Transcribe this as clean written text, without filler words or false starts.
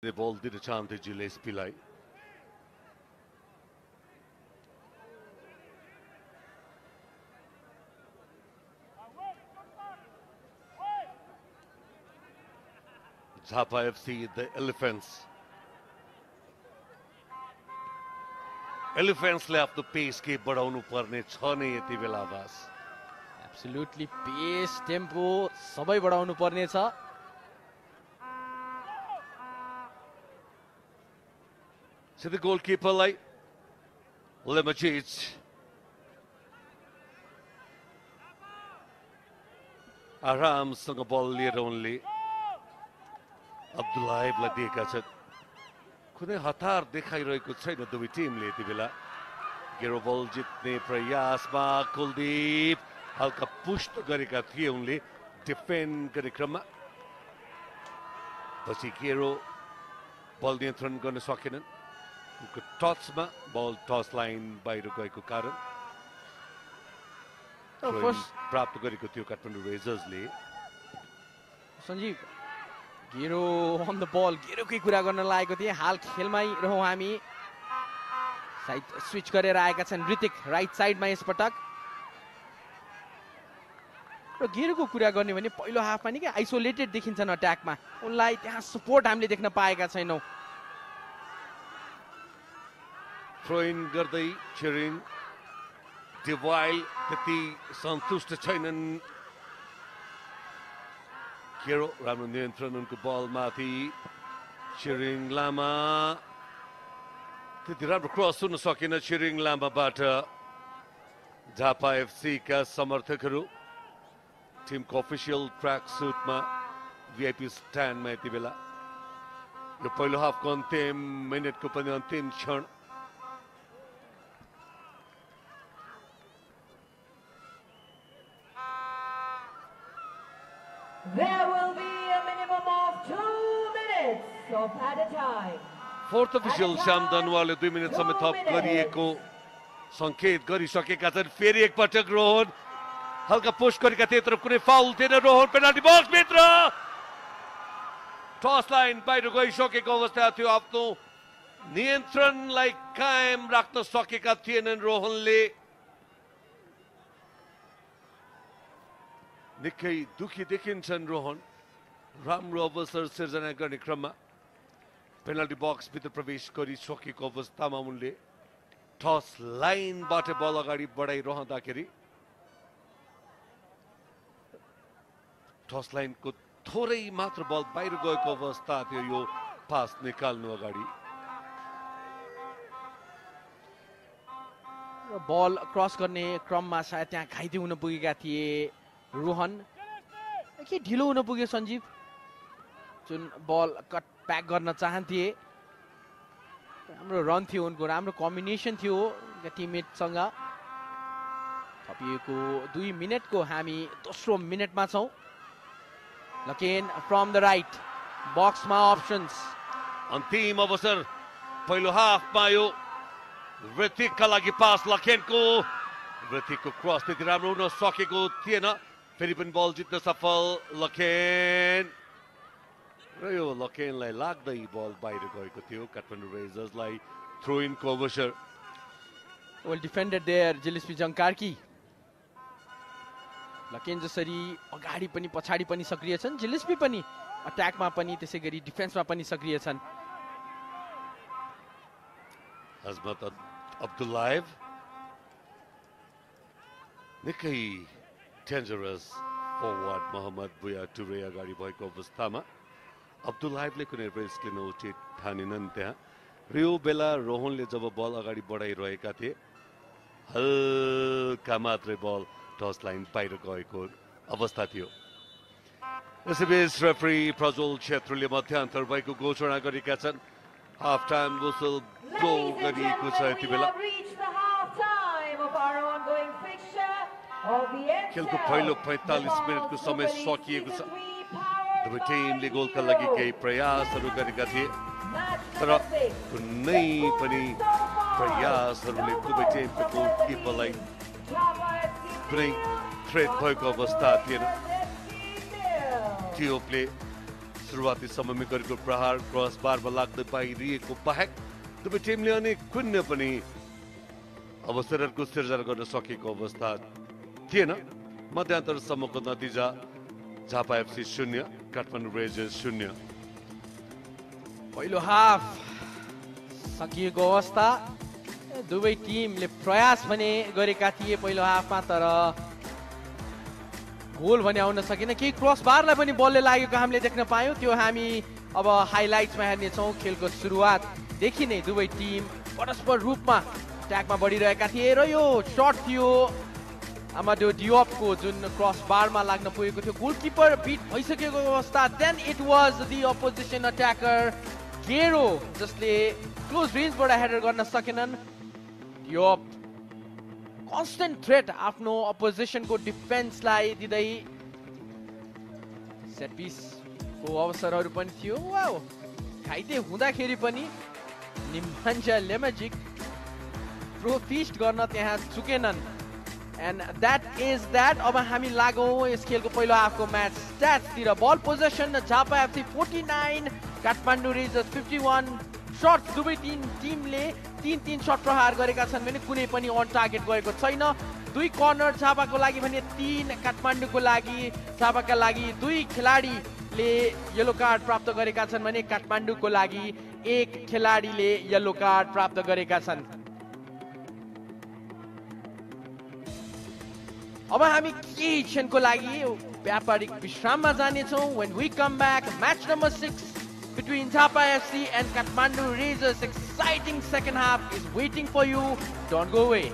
जित्ने बल दिन चाहन्थे जिलेस्पीलाई। Zappa FC, the Elephants. Elephants-ले आफ्नो पेस के बढाउनु पर्ने छ नै यति बेला आवाज। एब्सोल्युटली पेस टेम्पो सबै बढाउनु पर्ने छ। So the goalkeeperलाई Lemajic आरामसँग बल लिएर उनले अब्दुल्लाहलाई दिएका छन्। कुनै हतार देखाइरहेको छैन दुवै टिमले यति बेला। गेरो बल जित्ने प्रयासमा कुलदीप हल्का पुस्ट गरेका थिए उनले डिफेन्ड गर्ने क्रममा। पछि गेरो बल नियन्त्रण गर्न सकेनन्। उनको टचमा बल टच लाइन बाहिर गएको कारण प्राप्त गरेको थियो काठमाडौँ रेजर्सले। सञ्जीव गेरो अन द बल, गेरोकै कुरा गर्न लागेको थिएँ। हाल खेलमै रहौँ हामी। साइड स्विच गरेर आएका छन् ऋतिक राइट साइडमा यसपटक। र गेरोको कुरा गर्ने भने पहिलो हाफमा नि के आइसोलेटेड देखिन्छन् अट्याकमा। उनलाई त्यहाँ सपोर्ट हामीले देख्न पाएका छैनौँ। थ्रो इन गर्दै छिरिङ डिवाइल त्यति सन्तुष्ट छैनन्। गेरो राम्रो नियन्त्रण उनको बलमाथि। छिरिङ लामा त्यति राम्रो क्रस हुन सकेन छिरिङ लामाबाट। झापा एफसी का समर्थकहरू टिमको अफिसियल ट्र्याक सुटमा भिआइपी स्ट्यान्डमा यति बेला। यो पहिलो हाफको अन्तिम मिनटको पनि अन्तिम क्षण। There will be a minimum of 2 minutes of added time. Fourth official Shyam दनवालले 2 मिनटसम्म थप गरिएको सङ्केत गरिसकेका छन्। फेरि एकपटक रोहन हल्का पुश गरेका थिए तर कुनै फाउल थिएन। रोहन पेनाल्टी बक्स भित्र टस लाइन बाहिर गइसकेको अवस्था थियो। आफ्नो नियन्त्रणलाई कायम राख्न सकेका थिएनन् रोहनले। निकै दुखी देखिन्छन् रोहन राम्रो अवसर सिर्जना गर्ने क्रममा। पेनल्टी बक्सभित्र प्रवेश गरिसकेको अवस्थामा उनले टस लाइनबाट बल अगाडि बढाइरहँदाखेरि टस लाइनको थोरै मात्र बल बाहिर गएको अवस्था थियो। यो पास निकाल्नु अगाडि बल क्रस गर्ने क्रममा सायद त्यहाँ घाइते हुन पुगेका थिए रोहन। के ढिलो हुन पुग्यो सञ्जीव, जुन बल कट प्याक गर्न चाहन्थे। राम्रो रन थियो उनको, राम्रो कम्बिनेसन थियो टिममेटसँग। थपिएको 2 मिनटको हामी दोस्रो मिनटमा छौँ। लकेन फ्रम द राइट बक्समा अप्सन्स। अन्तिम अवसर पहिलो हाफमा यो ऋतिकका लागि पास लखेनको। ऋतिकको क्रस त्यति राम्रो हुन सकेको थिएन। फेरि पनि बल जित्न सफल लखेन र यो लखेनलाई लाग्दै बल बाहिर गएको थियो। काठमाडौँ रेजर्सलाई थ्रो इनको अवसर। Well defended there Gillespie Jung Karki. लकेन जसरी अगाडि पनि पछाडि पनि सक्रिय छन्, जिलेस्पी पनि अट्याकमा पनि त्यसै गरी डिफेन्समा पनि सक्रिय छन्। अजमत अब्दुल्लाह निकै डेन्जरस फरवर्ड मोहम्मद बुया टुरे अगाडि भएको अवस्थामा अब्दुल्लाहले कुनै रिस्क लिन उचित ठानेनन् त्यहाँ। र यो बेला रोहनले जब बल अगाडि बढाइरहेका थिए हल्का मात्रै बल टच लाइन बाहिर गएको अवस्था थियो। यसैबीच रेफ्री प्रज्वल छेत्रीले मध्यान्तर भएको घोषणा गरेका छन्। हाफ टाइम विसल ब्लो गरिएको छ यति बेला। खेलको पहिलो 45 मिनटको समय सकिएको छ। दुवै टिमले गोलका लागि केही प्रयासहरू गरेका थिए तर कुनै पनि प्रयासहरूले दुवै टिमको गोलकिपरलाई कुनै थ्रेट भएको अवस्था थिएन। टिओपले सुरुवाती समयमा गरेको प्रहार क्रस बारमा लाग्दै पाइरहेको बाहेक दुवै टिमले अनेक कुनै पनि अवसरहरूको सिर्जना गर्न सकेको अवस्था थिएन। मध्यान्तरसम्मको नतिजा झापा एफसी 0 काठमाडौँ रेन्जर्स 0। पहिलो हाफ सकिएको अवस्था। दुवै टिमले प्रयास भने गरेका थिए पहिलो हाफमा, तर गोल भने आउन सकेन। केही क्रस बारलाई पनि बलले लागेको हामीले देख्न पायौँ। त्यो हामी अब हाइलाइट्समा हेर्नेछौँ। खेलको सुरुवातदेखि नै दुवै टिम परस्पर रूपमा ट्यागमा बढिरहेका थिए र यो सर्ट थियो आमाडो डियोपको जुन क्रस बारमा लाग्न पुगेको थियो। गोलकिपर बिट भइसकेको अवस्था। Then it was the opposition attacker Gero जसले क्लोज रेन्जबाट हेडर गर्न सकेनन्। डियोप कन्स्टेन्ट थ्रेट आफ्नो अपोजिसनको डिफेन्सलाई दिँदै सेट पिसको अवसरहरू पनि थियो। वाउ, घाइते हुँदाखेरि पनि निम्बान्जा लेमेजिक प्रोफिस्ट गर्न त्यहाँ चुकेनन्। And that is that. अब हामी लागौँ यस खेलको पहिलो हाफको म्याच स्ट्याट्सतिर। Ball possession Jhapa FC 49, Kathmandu Rangers 51। Shots दुवै टिमले 3-3 शट प्रहार गरेका छन् भने कुनै पनि अन टार्गेट गएको छैन। 2 कर्नर झापाको लागि भने 3 काठमाडौँको लागि। झापाका लागि 2 खेलाडीले येलो कार्ड प्राप्त गरेका छन् भने काठमाडौँको लागि 1 खेलाडीले येलो कार्ड प्राप्त गरेका छन्। अब हामी केही क्षणको लागि व्यापारिक विश्राममा जानेछौँ। When we come back, match number 6 between Jhapa FC and Kathmandu Razors. Exciting second half is waiting for you. Don't go away.